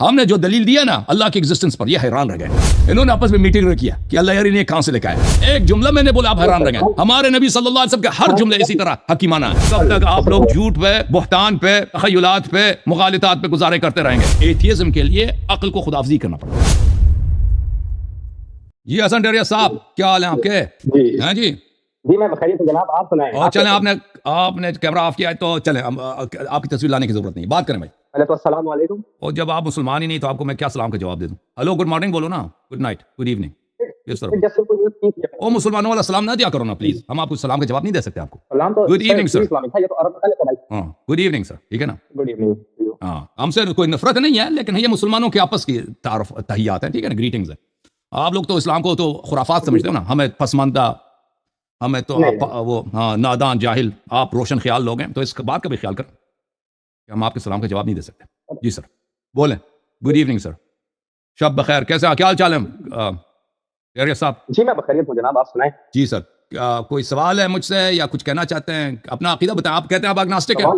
ہم نے جو دلیل دیا نا اللہ کی ایگزسٹنس پر، یہ حیران رہ گئے. انہوں نے آپس میں میٹنگ رکھی ہے کہ اللہ یار انہیں کہاں سے لے کے آیا. ایک جملہ میں نے بولا، آپ حیران رہ گئے. ہمارے نبی صلی اللہ علیہ وسلم کے ہر جملے اسی طرح حکیمانہ ہے. کب تک آپ لوگ جھوٹ پہ، بہتان پہ، تخیلات پہ، مغالطات پہ گزارے کرتے رہیں گے؟ ایتھیزم کے لیے عقل کو خداوزی کرنا پڑتا ہے. جی حسن ڈیریا صاحب، کیا حال ہیں آپ کے؟ ہاں جی جی میں بخیریت ہوں جناب، آپ سنائیں. اور چلیں، آپ نے کیمرہ آف کیا ہے تو چلیں، آپ کی تصویر لانے کی ضرورت نہیں. بات کریں بھائی. پہلے تو السلام علیکم. اور جب آپ مسلمان ہی نہیں تو آپ کو میں کیا سلام کا جواب دے دوں؟ ہلو گڈ مارننگ بولو نا، گڈ نائٹ، گڈ ایوننگ. اس طرح او مسلمانوں والا سلام نہ دیا کرو نا پلیز. ہم آپ کو سلام کا جواب نہیں دے سکتے آپ کو. Good evening sir. ہاں گڈ ایوننگ سر، ٹھیک ہے نا. Good evening. ہاں ہم سے کوئی نفرت نہیں ہے، لیکن یہ مسلمانوں کے آپس کی تعارف تحیات ہیں، ٹھیک ہے نا، گریٹنگز ہیں. آپ لوگ تو اسلام کو تو خرافات سمجھتے ہو نا، ہمیں پسماندہ، ہمیں تو وہ نادان جاہل، آپ روشن خیال لوگ ہیں. تو اس بات کا بھی خیال کریں کہ ہم آپ کے سلام کا جواب نہیں دے سکتے. جی سر بولیں. گڈ ایوننگ سر، شب بخیر. کیسے کیا حال چال ہے ڈیریا صاحب؟ جی میں بخیریت ہوں جناب، آپ سنائیں. جی سر، کوئی سوال ہے مجھ سے یا کچھ کہنا چاہتے ہیں؟ اپنا عقیدہ بتائیں. آپ کہتے ہیں آپ اگناسٹک ہیں؟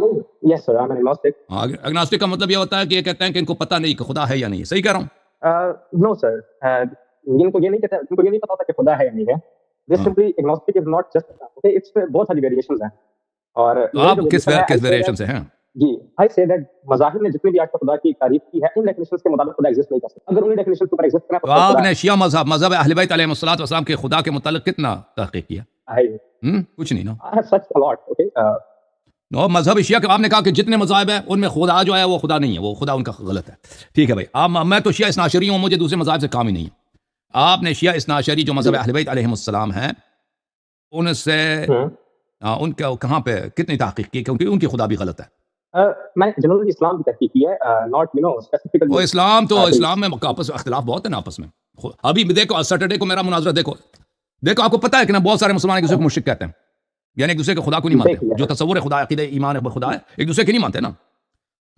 یس سر، آئی ایم ایگنوسٹک. اگناسٹک کا مطلب یہ ہوتا ہے کہ یہ کہتے ہیں کہ ان کو پتہ نہیں کہ خدا ہے یا نہیں. صحیح کہہ رہا ہوں؟ نو سر، ان کو یہ نہیں کہتا، ان کو یہ نہیں پتا ہوتا کہ خدا ہے یا نہیں ہے. This simply agnostic is not just okay, it's بہت ساری ویریشنز ہیں. اور آپ کس ویریشن سے ہیں؟ جی I say that مذاہب نے جتنی بھی آج تک خدا کی تعریف کی ہے، ان ڈیفینیشنز کے مطابق خدا ایگزسٹ نہیں کر سکتا. اگر ان ڈیفینیشنز کے اوپر ایگزسٹ کرنا تو آپ نے شیعہ مذہب اہل بیت علیہ الصلوۃ والسلام کے خدا کے متعلق کتنا تحقیق کیا؟ کچھ نہیں نا. I have such a lot. Okay, نو مذہب شیعہ کے آپ نے کہا کہ جتنے مذاہب ہیں ان میں خدا جو ہے وہ خدا نہیں ہے، وہ خدا ان کا غلط ہے. ٹھیک ہے بھائی، میں تو شیعہ اثنا عشری ہوں، مجھے دوسرے مذاہب سے کام ہی نہیں ہے. آپ نے شیعہ اثنا عشری جو مذہب اہل بیت علیہ السلام ہیں ان سے ان کا کہاں پہ کتنی تحقیق کی؟ کیونکہ ان کی خدا بھی غلط ہے. میں جنرلی اسلام کی تحقیق کی ہے، ناٹ اسپیسیفکلی. وہ اسلام میں آپس اختلاف بہت ہے نا آپس میں. ابھی دیکھو سیٹرڈے کو میرا مناظرہ دیکھو آپ کو پتا ہے کہ نا بہت سارے مسلمان ایک دوسرے کو مشرک کہتے ہیں، یعنی ایک دوسرے کے خدا کو نہیں مانتے. جو تصور خدا، عقیدہ ایمان ہے خدا ہے، ایک دوسرے کے نہیں مانتے نا.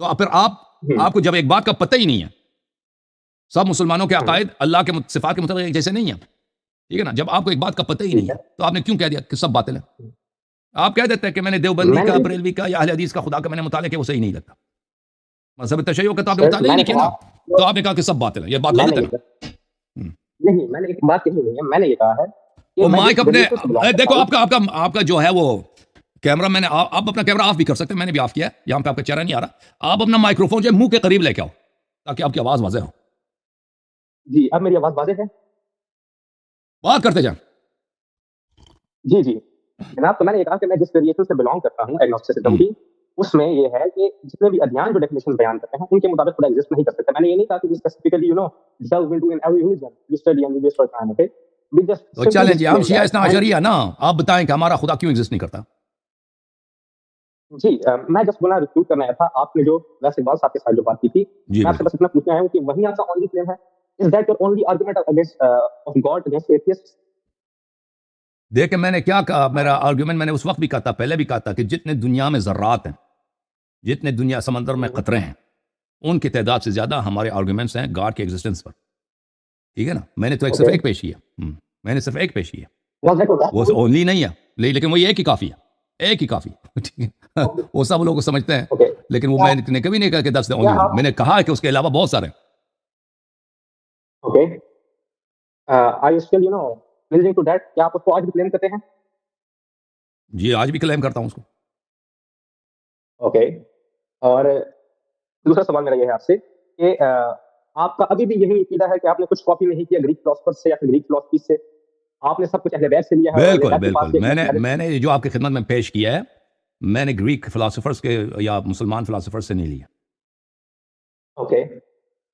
تو پھر آپ کو جب ایک بات کا پتہ ہی نہیں ہے، سب مسلمانوں کے عقائد اللہ کے صفات کے مطابق جیسے نہیں ہیں، ٹھیک ہے نا. جب آپ کو ایک بات کا پتہ ہی نہیں ہے تو آپ نے کیوں کہہ دیا کہ سب باطل ہے؟ آپ کہہ دیتے ہیں کہ میں نے دیوبندی کا، بریلوی کا یا اہل حدیث کا خدا کا میں نے مطالعہ کیا، وہ صحیح نہیں لگتا. مذہب تشیع کا تو آپ نے مطالعہ نہیں کیا نا، تو آپ نے کہا کہ سب باطل ہے. یہ بات غلط ہے نا. نہیں، میں نے ایک بات کہی نہیں ہے، میں نے یہ کہا ہے وہ مائک اپنے دیکھو آپ کا جو ہے وہ کیمرہ، میں نے آپ اپنا کیمرہ آف بھی کر سکتے ہیں، میں نے بھی آف کیا ہے. یہاں پہ آپ کا چہرہ نہیں آ رہا. آپ اپنا مائکروفون جو ہے منہ کے قریب لے کے آؤ تاکہ آپ کی آواز واضح ہو. جی اب میری آواز واضح ہے؟ بات کرتے جائیں. جی جناب، تو میں نے یہ کہا کہ میں جس ویریشن سے بلانگ کرتا ہوں ایگنوسٹسزم کی، اس میں یہ ہے کہ جتنے بھی ادیان جو ڈیفینیشن بیان کرتے ہیں ان کے مطابق خدا ایگزسٹ نہیں کر سکتا. میں نے یہ نہیں کہا کہ specifically delve into in every religion we study and we waste our time. Okay, we just تو چلیں جی، ہم شیعہ اثنا عشری ہے نا، آپ بتائیں کہ ہمارا خدا کیوں ایگزسٹ نہیں کرتا؟ جی میں جس گنا ریپیٹ کرنا آیا تھا، آپ نے جو ویسے اقبال صاحب کے ساتھ جو بات کی تھی، میں آپ سے بس اتنا پوچھنا آیا ہوں کہ وہی آپ کا اونلی کلیم ہے؟ Is that your only argument against of God against atheist? دیکھ میں نے کیا کہا، میرا آرگومنٹ میں نے اس وقت بھی کہا تھا، پہلے بھی کہا تھا کہ جتنے دنیا میں ذرات ہیں، جتنے دنیا سمندر میں قطرے ہیں، ان کی تعداد سے زیادہ ہمارے آرگومنٹس ہیں گاڈ کے ایگزسٹنس پر. ٹھیک ہے نا. میں نے تو صرف ایک پیش کیا، وہ اونلی نہیں ہے، لیکن وہ ایک ہی کافی ہے، ایک ہی کافی. وہ سب لوگ سمجھتے ہیں، لیکن وہ میں نے کبھی نہیں کہا کہ 10 اونلی. میں نے کہا کہ اس کے علاوہ بہت سارے. Okay, are you still clinging to that؟ کیا آپ اس کو آج بھی کلیم کرتے ہیں؟ جی آج بھی کلیم کرتا ہوں اس کو. اوکے، اور دوسرا سوال میرا یہ ہے آپ سے کہ آپ کا ابھی بھی یہی عقیدہ ہے کہ آپ نے کچھ کاپی نہیں کیا گریک فلاسفر سے یا پھر گریک فلاسفی سے؟ آپ نے سب کچھ اہل بیت سے لیا ہے؟ بالکل. میں نے جو آپ کی خدمت میں پیش کیا ہے، میں نے گریک فلاسفرز کے یا مسلمان فلاسفر سے نہیں لیا. اوکے،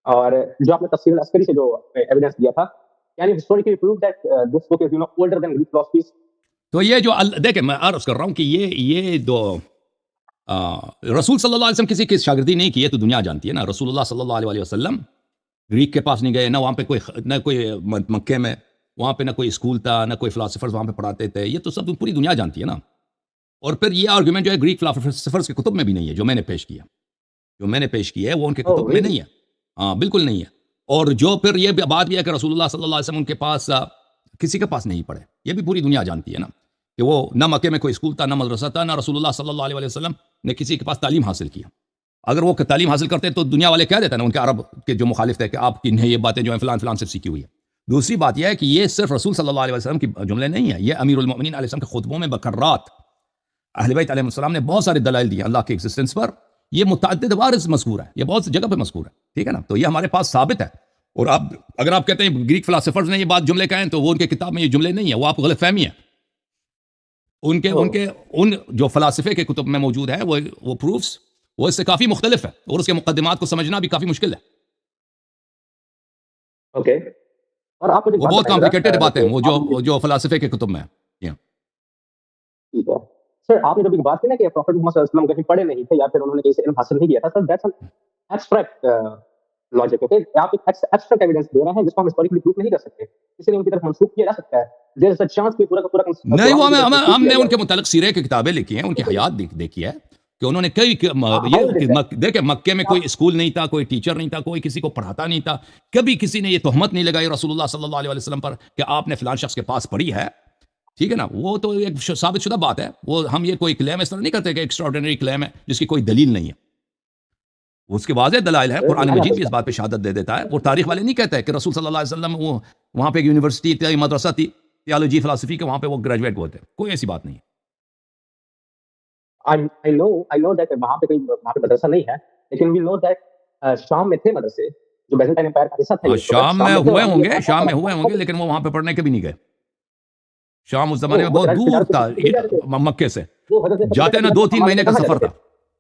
اور جو آپ نے تفسیر العسکری سے جو ایویڈنس دیا تھا، یعنی historically proved that this book is older than Greek philosophies. تو یہ جو دیکھیں میں عرض کر رہا ہوں کہ یہ دو رسول صلی اللہ علیہ وسلم کسی کی شاگردی نہیں کی ہے تو دنیا جانتی ہے نا. رسول اللہ صلی اللہ علیہ وسلم گریک کے پاس نہیں گئے، نہ وہاں پہ کوئی مکے میں وہاں پہ نہ کوئی اسکول تھا، نہ کوئی فلاسفرز وہاں پہ پڑھاتے تھے. یہ تو سب پوری دنیا جانتی ہے نا. اور پھر یہ آرگومنٹ جو ہے گریک فلاسفرز کے کتب میں بھی نہیں ہے. جو میں نے پیش کیا ہے وہ ان کے کتب میں نہیں ہے. ہاں بالکل نہیں ہے. اور جو پھر یہ بات بھی ہے کہ رسول اللہ صلی اللہ علیہ وسلم ان کے پاس کسی کے پاس نہیں پڑھے، یہ بھی پوری دنیا جانتی ہے نا کہ وہ نہ مکے میں کوئی اسکول تھا، نہ مدرسہ تھا، نہ رسول اللہ صلی اللہ علیہ وسلم نے کسی کے پاس تعلیم حاصل کیا. اگر وہ تعلیم حاصل کرتے تو دنیا والے کہہ دیتے ہیں نا ان کے عرب کے جو مخالف تھے کہ آپ کی یہ باتیں جو ہیں فلان فلان سے سیکھی ہوئی ہے. دوسری بات یہ ہے کہ یہ صرف رسول صلی اللہ علیہ وسلم کی جملے نہیں ہیں, یہ امیر المؤمنین علیہ السلام کے خطبوں میں بکرات اہل بیت علیہ السلام نے بہت سارے دلائل دیے اللہ کے ایگزسٹنس پر. یہ متعدد بار مذکور ہے, یہ بہت سی جگہ پہ مذکور ہے, ٹھیک ہے نا. تو یہ ہمارے پاس ثابت ہے. اور آپ اگر آپ کہتے ہیں گریک فلاسفرز نے یہ بات جملے کہیں تو وہ ان کے کتاب میں یہ جملے نہیں ہیں, وہ آپ کو غلط فہمی ہے. ان جو فلاسفے کے کتب میں موجود ہے وہ پروفس وہ اس سے کافی مختلف ہے, اور اس کے مقدمات کو سمجھنا بھی کافی مشکل ہے. اوکے, اور آپ وہ بہت کمپلیکیٹڈ باتیں وہ جو فلاسفے کے کتب میں ہیں. ٹھیک ہے سر, آپ نے جب بات کی نا کہ پروفیٹ محمد صلی اللہ علیہ وسلم کہیں پڑھے نہیں تھے یا پھر انہوں نے کہیں سے علم حاصل نہیں کیا تھا, sir that's an abstract logic. Okay, آپ ایک ایبسٹریکٹ ایویڈنس دے رہے ہیں جس کو ہم ہسٹوریکلی پروف نہیں کر سکتے, اس لیے ان کی طرف منسوخ کیا جا سکتا ہے. دیر از اے چانس کہ پورا کا پورا نہیں, وہ ہم نے ان کے متعلق سیرے کی کتابیں لکھی ہیں, ان کی حیات دیکھی ہے کہ انہوں نے کئی دیکھیں مکے میں کوئی اسکول نہیں تھا, کوئی ٹیچر نہیں تھا, کوئی کسی کو پڑھاتا نہیں تھا, کبھی کسی نے یہ تہمت نہیں لگائی رسول اللہ صلی اللہ علیہ وسلم پر کہ آپ نے فلان شخص کے پاس پڑھی ہے, ٹھیک ہے نا. وہ تو ایک ثابت شدہ بات ہے. وہ ہم یہ کوئی کلیم اس طرح نہیں کرتے کہ ایکسٹراڈنری کلیم ہے جس کی کوئی دلیل نہیں ہے. اس کے واضح دلائل ہے, قرآن مجید بھی اس بات پہ شہادت دے دیتا ہے. وہ تاریخ والے نہیں کہتے کہ رسول صلی اللہ علیہ وسلم وہ وہاں پہ ایک یونیورسٹی تھی, مدرسہ تھی تھیالوجی فلسفی کے, وہاں پہ وہ گریجویٹ ہوئے تھے. کوئی ایسی بات نہیں ہے. I know that وہاں پہ مدرسہ نہیں ہے, لیکن we know that شام میں تھے مدرسے جو بیزنٹائن امپائر کا حصہ تھے. شام میں ہوئے ہوں گے, لیکن وہ وہاں پہ پڑھنے کبھی نہیں گئے. شام اس زمانے میں بہت دور تھا مکے سے, جاتے نا 2-3 مہینے کا سفر تھا.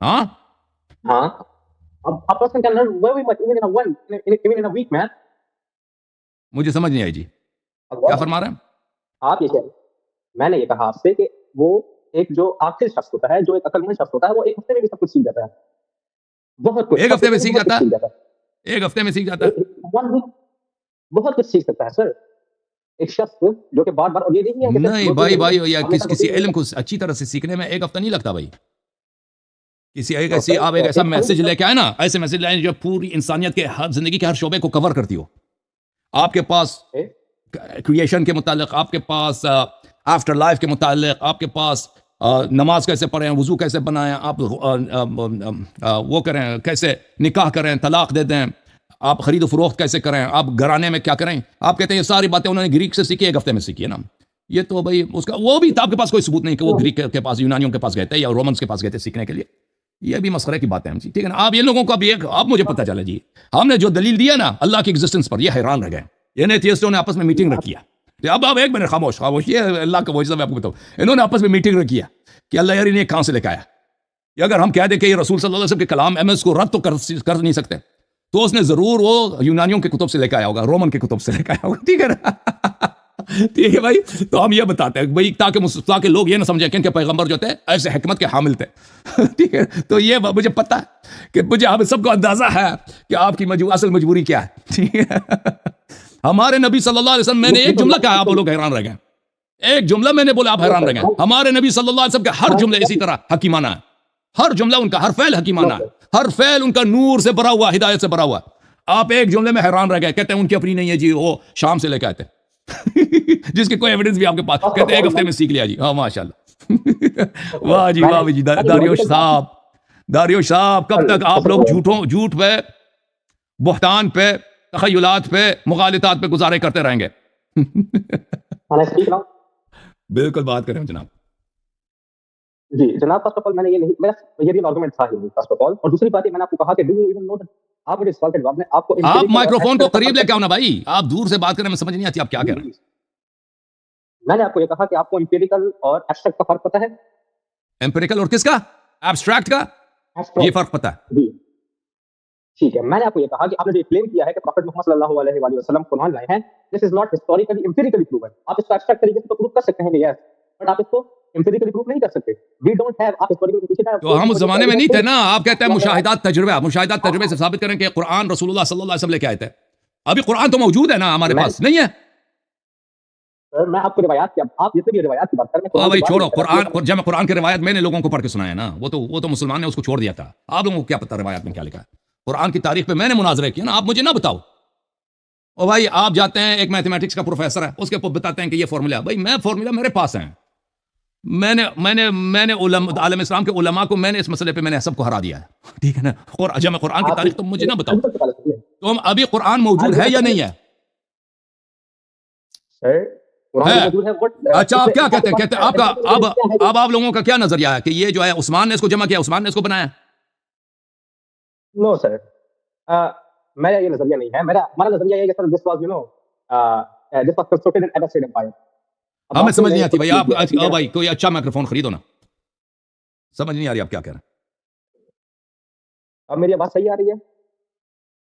ہاں, a person can learn very much even in a week, man. مجھے سمجھ نہیں آئی جی, کیا فرما رہے ہیں آپ؟ یہ کہہ میں نے یہ کہا آپ سے کہ وہ ایک جو عاقل شخص ہوتا ہے, جو ایک عقل مند شخص ہوتا ہے, وہ ایک ہفتے میں بھی سب کچھ سیکھ جاتا ہے. بہت کچھ ایک ہفتے میں سیکھ جاتا ہے. ایک ہفتے میں سیکھ جاتا ہے, بہت کچھ سیکھ سکتا ہے سر ایک شخص جو کہ بار بار. اور یہ نہیں بھائی, یا کسی علم کو اچھی طرح سے سیکھنے میں ایک ہفتہ نہیں لگتا بھائی. آپ ایک ایسا میسج لے کے آئے نا, ایسے میسج لائیں جو پوری انسانیت کے ہر زندگی کے ہر شعبے کو کور کرتی ہو. آپ کے پاس کریشن کے متعلق, آپ کے پاس آفٹر لائف کے متعلق, آپ کے پاس نماز کیسے پڑھیں, وضو کیسے بنائیں, آپ وہ کریں, کیسے نکاح کریں, طلاق دے دیں, آپ خرید و فروخت کیسے کریں, آپ گھرانے میں کیا کریں. آپ کہتے ہیں یہ ساری باتیں انہوں نے گریک سے سیکھی, ایک ہفتے میں سیکھی ہے نا. یہ تو بھائی اس کا وہ بھی آپ کے پاس کوئی ثبوت نہیں کہ وہ گریک کے پاس, یونانیوں کے پاس گئے تھے یا رومنس کے پاس گئے تھے سیکھنے کے لیے. یہ بھی مسخرے کی بات ہے, ٹھیک ہے نا. آپ یہ لوگوں کو ابھی آپ مجھے پتہ چلا جی, ہم نے جو دلیل دیا نا اللہ کی ایگزسٹنس پر, یہ حیران رہ گئے. یہ ایتھیسٹوں نے آپس میں میٹنگ رکھی ہے. اب آپ ایک منٹ خاموش, یہ اللہ کا معجزہ میں آپ کو بتاؤں. انہوں نے آپس میں میٹنگ رکھی ہے کہ اللہ یار انہیں کہاں سے لے کے آیا. یہ اگر ہم کہہ دیں کہ یہ رسول صلی اللہ علیہ وسلم کے کلام ایم ایس کو رد تو کر نہیں سکتے, تو اس نے ضرور وہ یونانیوں کے کتب سے لے کے آیا ہوگا, رومن کے کتب سے لے کے آیا ہوگا, ٹھیک ہے نا. ٹھیک ہے بھائی, تو ہم یہ بتاتے ہیں بھائی تاکہ لوگ یہ نہ سمجھیں کہ ان کے پیغمبر جو تھے ایسے حکمت کے حامل تھے. ٹھیک ہے, تو یہ مجھے پتہ ہے کہ مجھے آپ سب کو اندازہ ہے کہ آپ کی اصل مجبوری کیا ہے. ٹھیک ہے, ہمارے نبی صلی اللہ علیہ وسلم, میں نے ایک جملہ کہا آپ لوگ حیران رہ گئے, ایک جملہ میں نے بولا آپ حیران رہ گئے. ہمارے نبی صلی اللہ علیہ وسلم کے ہر جملے اسی طرح حکیمانہ ہے, ہر جملہ ان کا, ہر فعل حکیمانہ ہے, ہر فعل ان کا نور سے بھرا ہوا, ہدایت سے بھرا ہوا. آپ ایک جملے میں حیران رہ گئے, کہتے ہیں ان کی اپنی نہیں ہے جی, وہ شام سے لے کے آتے جس کی کوئی ایویڈنس بھی آپ کے پاس, کہتے ہیں ایک ہفتے میں سیکھ لیا جی. ہاں ماشاءاللہ, واہ جی واہ جی. داریوش صاحب کب تک آپ لوگ جھوٹ پہ, بہتان پہ, تخیلات پہ, مغالطات پہ گزارے کرتے رہیں گے؟ بالکل بات کریں جناب. جی جناب, فرسٹ آف آل میں نے یہ بھی آرگومنٹ تھا ہی فرسٹ آف آل. اور دوسری بات یہ میں نے آپ کو کہا کہ do you even know that, آپ مجھے سوال کے جواب میں آپ مائکروفون کو قریب لے کے آؤ نا بھائی, آپ دور سے بات کرنے میں سمجھ نہیں آتی آپ کیا کہہ رہے ہیں. میں نے آپ کو یہ کہا کہ آپ کو امپیریکل اور ایبسٹریکٹ کا فرق پتہ ہے. امپیریکل اور کس کا؟ ایبسٹریکٹ کا, یہ فرق پتہ ہے جی. ٹھیک ہے, میں نے آپ کو یہ کہا کہ آپ نے جو کلیم کیا ہے کہ پروفیٹ محمد صلی اللہ علیہ وآلہ وسلم قرآن لائے ہیں, this is not historically empirically proven. آپ اس کو ایبسٹریکٹ طریقے سے تو پروو کر سکتے ہیں کہ یس, بٹ آپ اس کو امپیریکلی پروو نہیں کر سکتے. وی ڈونٹ ہیو, آپ ہسٹوریکل پیچھے جائیں. تو ہم اس زمانے میں نہیں تھے نا, آپ کہتے ہیں مشاہدات تجربے سے ثابت کریں کہ قرآن رسول اللہ صلی اللہ علیہ وسلم لے کے آئے تھے. ابھی قرآن تو موجود ہے نا ہمارے پاس, نہیں ہے؟ میں آپ کو روایات کی, آپ جتنے بھی روایات کی بات کر رہے ہیں, بھائی چھوڑو قرآن, جب قرآن کی روایت میں نے لوگوں کو پڑھ کے سنایا نا, وہ تو مسلمان نے اس کو چھوڑ دیا تھا. آپ لوگوں کو کیا پتہ روایات میں کیا لکھا ہے؟ قرآن کی تاریخ پہ میں نے مناظرے کیا نا, آپ مجھے نہ بتاؤ. اور بھائی آپ جاتے ہیں, ایک میتھمیٹکس کا پروفیسر ہے, اس کے بتاتے ہیں کہ یہ فارمولا, بھائی میں فارمولا میرے پاس ہیں, میں نے عالم اسلام کے علماء کو میں نے اس مسئلے پہ میں نے سب کو ہرا دیا ہے، ٹھیک ہے نا. اور جب قرآن کی تاریخ تم مجھے نہ بتاؤ تم ابھی قرآن موجود ہے یا نہیں ہے؟ اچھا آپ کیا کہتے ہیں آپ کا اب آپ لوگوں کا کیا نظریہ ہے کہ یہ جو ہے عثمان نے اس کو جمع کیا، عثمان نے اس کو بنایا؟ نو سر، میرا یہ نظریہ نہیں ہے. ہمارا نظریہ یہ ہے کہ sir this was you know this was constructed in Abbasid empire. ہمیں سمجھ نہیں آتی بھائی. آپ بھائی کوئی اچھا مائکرو فون خریدو نا. سمجھ نہیں آ رہی آپ کیا کہہ رہے ہیں. اب میری آواز صحیح آ رہی ہے؟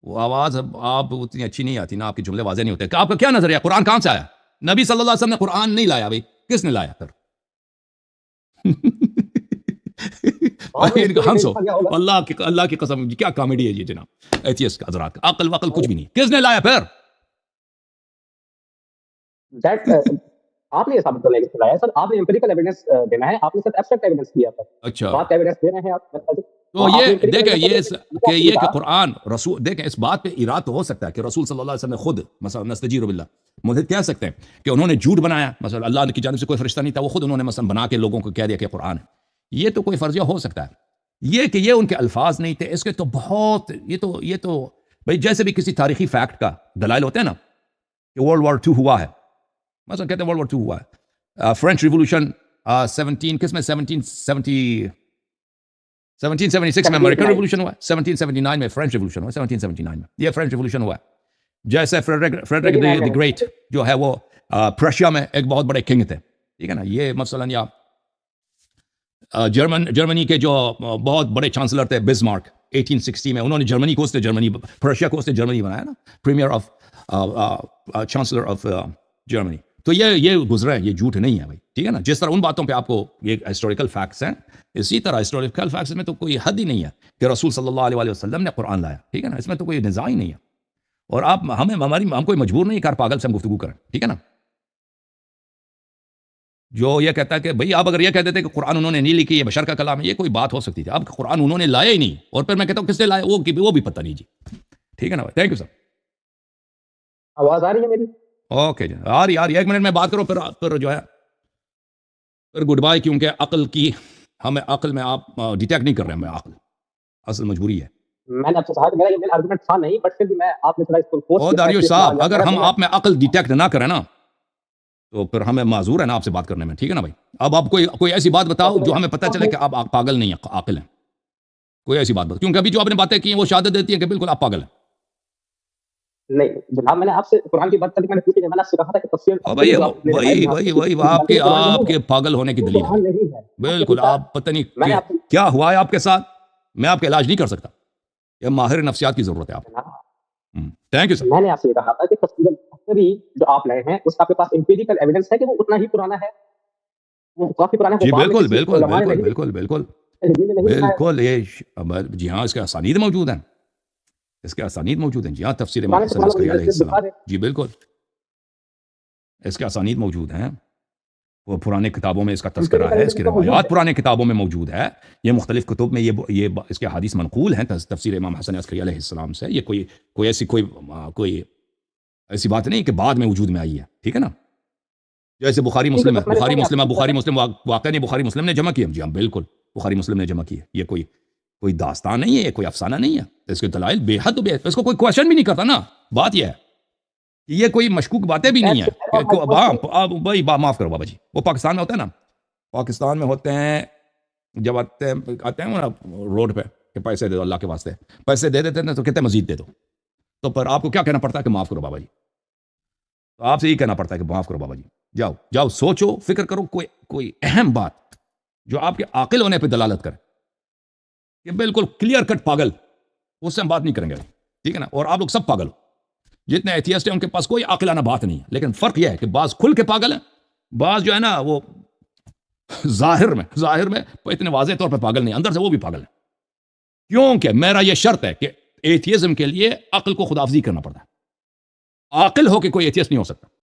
وہ آواز آپ اتنی اچھی نہیں آتی نا، آپ کے جملے واضح نہیں ہوتے. آپ کا کیا نظریہ ہے؟ قرآن کہاں سے آیا؟ نبی صلی اللہ علیہ وسلم نے قرآن نہیں لایا بھائی، کس نے لایا پھر؟ ہنسو اللہ کی قسم، کیا کامیڈی ہے یہ جناب ایتھیسٹ کا حضرات کا. عقل وقل کچھ بھی نہیں. کس نے لایا پھر؟ آپ نے یہ ثابت کرنے کے لیے لایا سر. آپ نے امپیریکل ایویڈنس دینا ہے، آپ نے صرف ایبسٹریکٹ ایویڈنس دیا تھا. اچھا بات کا ایویڈنس دے رہے ہیں آپ. تو یہ دیکھیں یہ کہ قرآن رسول، دیکھیں اس بات پہ ایراد تو ہو سکتا ہے کہ رسول صلی اللہ علیہ وسلم نے خود مثلا نستجیر باللہ مجھے کہہ سکتے ہیں کہ انہوں نے جھوٹ بنایا، مثلا اللہ کی جانب سے کوئی فرشتہ نہیں تھا، وہ خود انہوں نے مثلا بنا کے لوگوں کو کہہ دیا کہ قرآن ہے. یہ تو کوئی فرضیہ ہو سکتا ہے. یہ کہ یہ ان کے الفاظ نہیں تھے، اس کے تو بہت یہ تو بھائی جیسے بھی کسی تاریخی فیکٹ کا دلائل ہوتے ہیں نا کہ ورلڈ وار 2 ہوا ہے، مثلا کہتے ہیں ورلڈ وار 2 ہوا ہے. فرینچ ریولوشن 1776 میں امریکن ریولوشن ہوا ہے، 1779 میں فرینچ ریولوشن ہوا ہے، 1779 میں یہ فرینچ ریولوشن ہوا ہے. جیسے فریڈرک دی گریٹ جو ہے وہ پرشیا میں ایک بہت بڑے کنگ تھے، ٹھیک ہے نا. یہ مثلاً یا جرمنی کے جو بہت بڑے چانسلر تھے بسمارک 1860 میں، انہوں نے جرمنی کو پرشیا کو جرمنی بنایا نا، premier of chancellor of Germany. تو یہ گزرا ہے، یہ جھوٹ نہیں ہے بھائی، ٹھیک ہے نا. جس طرح ان باتوں پہ آپ کو یہ ہسٹوریکل فیکٹس ہیں، اسی طرح ہسٹوریکل فیکٹس میں تو کوئی حد ہی نہیں ہے کہ رسول صلی اللہ علیہ وسلم نے قرآن لایا، ٹھیک ہے نا. اس میں تو کوئی نزاع ہی نہیں ہے. اور آپ ہم کوئی مجبور نہیں کر پاگل سے ہم گفتگو کریں، ٹھیک ہے نا. جو یہ کہتا ہے کہ بھئی آپ اگر یہ کہہ دیتے کہ قرآن انہوں نے نہیں لکھی، یہ بشر کا کلام ہے، یہ کوئی بات ہو سکتی تھی. اب قرآن انہوں نے لایا ہی نہیں، اور پھر میں کہتا ہوں کس نے لایا وہ بھی پتہ نہیں جی، ٹھیک ہے نا. Thank you sir. آواز آ رہی ہے میری؟ اوکے جی، آ رہی 1 منٹ میں بات کرو پھر جو ہے پھر گڈ بائی. کیونکہ عقل میں آپ ڈیٹیکٹ نہیں کر رہے ہیں. میں عقل اصل مجبوری ہے. میں نے آپ سے کہا کہ میرا یہ آرگومنٹ تھا نہیں، بٹ پھر بھی میں آپ نے تھوڑا اس کو فورس او داریوش صاحب، اگر ہم آپ میں عقل ڈیٹیکٹ نہ کریں نا تو پھر ہمیں معذور ہے نا آپ سے بات کرنے میں، ٹھیک ہے نا بھائی. اب آپ کوئی ایسی بات بتاؤ جو ہمیں پتہ چلے کہ آپ پاگل نہیں ہیں، عاقل ہیں. کوئی ایسی بات بتاؤ، کیونکہ ابھی جو آپ نے باتیں کی ہیں وہ شہادت دیتی ہیں کہ بالکل آپ پاگل ہیں. نہیں جناب، میں نے آپ سے قرآن کی بات کر میں نے پوچھی، میں نے آپ سے کہا تھا کہ تفسیر وہی آپ کے پاگل ہونے کی دلیل ہے. بالکل آپ پتہ نہیں کیا ہوا ہے آپ کے ساتھ. میں آپ کا علاج نہیں کر سکتا، یہ ماہر نفسیات کی ضرورت ہے آپ. Thank you sir. میں نے آپ سے یہ کہا تھا کہ تفسیر جو آپ لائے ہیں اس کا آپ کے پاس امپیریکل ایویڈنس ہے کہ وہ اتنا ہی پرانا ہے، وہ کافی پرانا ہے. جی بالکل بالکل بالکل بالکل بالکل بالکل. یہ جی ہاں، اس کے اسانید موجود ہیں، اس کے اسانید موجود ہیں. جی ہاں، تفسیر امام حسن عسکری علیہ السلام، جی بالکل اس کے اسانید موجود ہیں. وہ پرانے کتابوں میں اس کا تذکرہ ہے، اس کی روایات پرانے کتابوں میں موجود ہے. یہ مختلف کتب میں یہ اس کے حدیث منقول ہیں تفسیر امام حسن عسکری علیہ السلام سے. یہ کوئی ایسی بات نہیں کہ بعد میں وجود میں آئی ہے، ٹھیک ہے نا. جیسے بخاری مسلم ہے، بخاری مسلم واقعہ نہیں، بخاری مسلم نے جمع کیا. جی ہاں بالکل بخاری مسلم نے جمع کی ہے. یہ کوئی داستان نہیں ہے، یہ کوئی افسانہ نہیں ہے. اس کے دلائل بے حد اس کو کوئی کوشچن بھی نہیں کرتا نا. بات یہ ہے کہ یہ کوئی مشکوک باتیں بھی نہیں ہیں. بھائی معاف کرو بابا جی، وہ پاکستان میں ہوتا ہے نا، پاکستان میں ہوتے ہیں جب آتے ہیں نا روڈ پہ کہ پیسے دے دو اللہ کے واسطے، پیسے دے دیتے ہیں تو کہتے ہیں مزید دے دو. تو پھر آپ کو کیا کہنا پڑتا ہے کہ معاف کرو بابا جی. تو آپ سے یہ کہنا پڑتا ہے کہ معاف کرو بابا جی. جاؤ سوچو، فکر کرو کوئی اہم بات جو آپ کے عاقل ہونے پہ دلالت کرے. یہ بالکل کلیئر کٹ پاگل، اس سے ہم بات نہیں کریں گے، ٹھیک ہے نا. اور آپ لوگ سب پاگل ہو، جتنے ایتھیسٹ ہیں ان کے پاس کوئی عاقلانہ بات نہیں ہے. لیکن فرق یہ ہے کہ بعض کھل کے پاگل ہیں، بعض جو ہے نا وہ ظاہر میں اتنے واضح طور پہ پاگل نہیں، اندر سے وہ بھی پاگل ہیں. کیونکہ میرا یہ شرط ہے کہ ایتھیزم کے لیے عقل کو خداوزی کرنا پڑتا ہے. عاقل ہو کے کوئی ایتھیسٹ نہیں ہو سکتا.